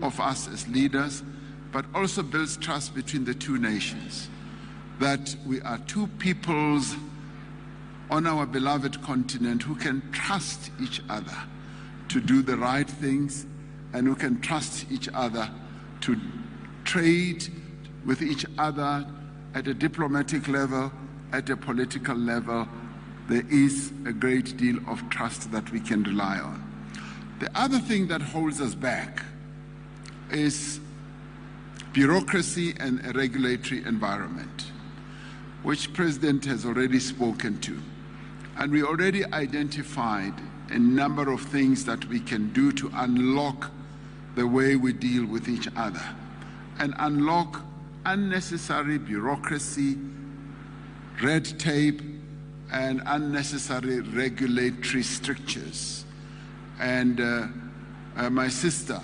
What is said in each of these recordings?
of us as leaders, but also builds trust between the two nations, that we are two peoples on our beloved continent who can trust each other to do the right things, and who can trust each other to trade with each other at a diplomatic level, at a political level. There is a great deal of trust that we can rely on. The other thing that holds us back is bureaucracy and a regulatory environment, which President has already spoken to. And we already identified a number of things that we can do to unlock the way we deal with each other and unlock unnecessary bureaucracy, red tape, and unnecessary regulatory strictures. And my sister,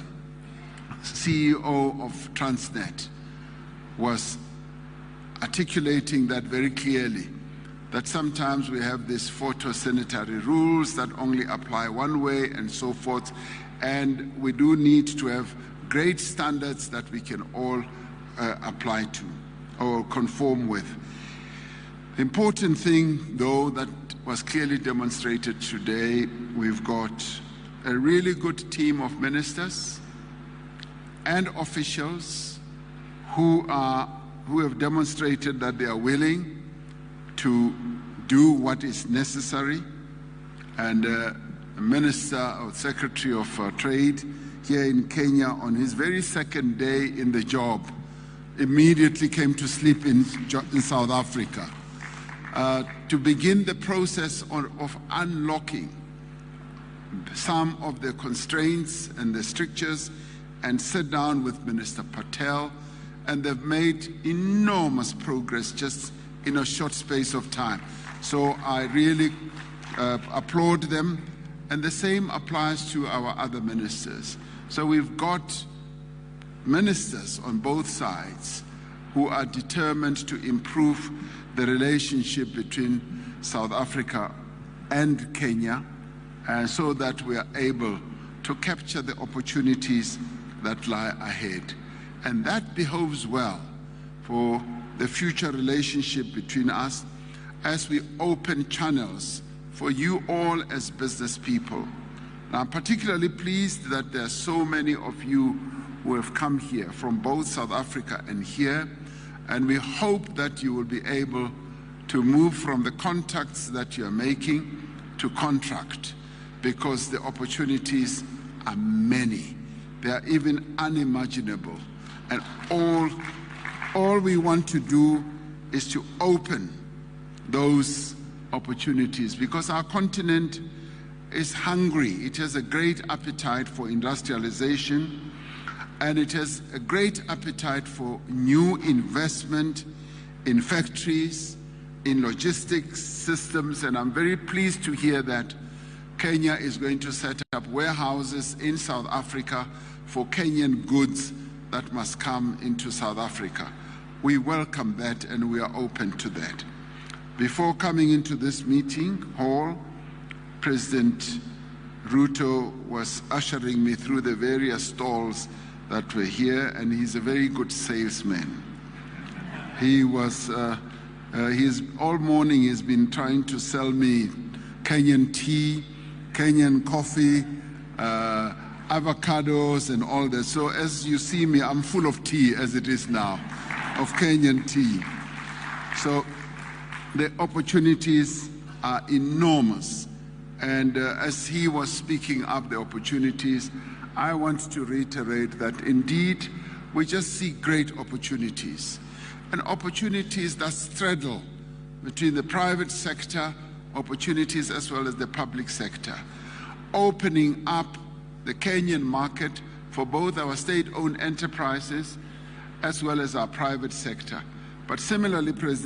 CEO of Transnet, was articulating that very clearly, that sometimes we have these photosanitary rules that only apply one way and so forth, and we do need to have great standards that we can all apply to or conform with. The important thing, though, that was clearly demonstrated today, we've got a really good team of ministers and officials who have demonstrated that they are willing to do what is necessary. And the Minister or Secretary of Trade here in Kenya, on his very second day in the job, immediately came to sleep in South Africa to begin the process of unlocking some of the constraints and the strictures, and sit down with Minister Patel, and they've made enormous progress just in a short space of time. So I really applaud them, and the same applies to our other ministers. So we've got ministers on both sides who are determined to improve the relationship between South Africa and Kenya, so that we are able to capture the opportunities that lie ahead. And that behoves well for the future relationship between us as we open channels for you all as business people. Now, I'm particularly pleased that there are so many of you who have come here from both South Africa and here, and we hope that you will be able to move from the contacts that you're making to contract, because the opportunities are many. They are even unimaginable. And all we want to do is to open those opportunities, because our continent is hungry. It has a great appetite for industrialization, and it has a great appetite for new investment in factories, in logistics systems. And I'm very pleased to hear that Kenya is going to set up warehouses in South Africa for Kenyan goods that must come into South Africa. We welcome that, and we are open to that. Before coming into this meeting hall, President Ruto was ushering me through the various stalls that were here, and he's a very good salesman. He was, all morning he's been trying to sell me Kenyan tea, Kenyan coffee, avocados and all that. So as you see me, I'm full of tea as it is now, of Kenyan tea. So the opportunities are enormous. And as he was speaking up the opportunities, I want to reiterate that indeed we just see great opportunities, and opportunities that straddle between the private sector, opportunities as well as the public sector, opening up the Kenyan market for both our state-owned enterprises as well as our private sector. But similarly, President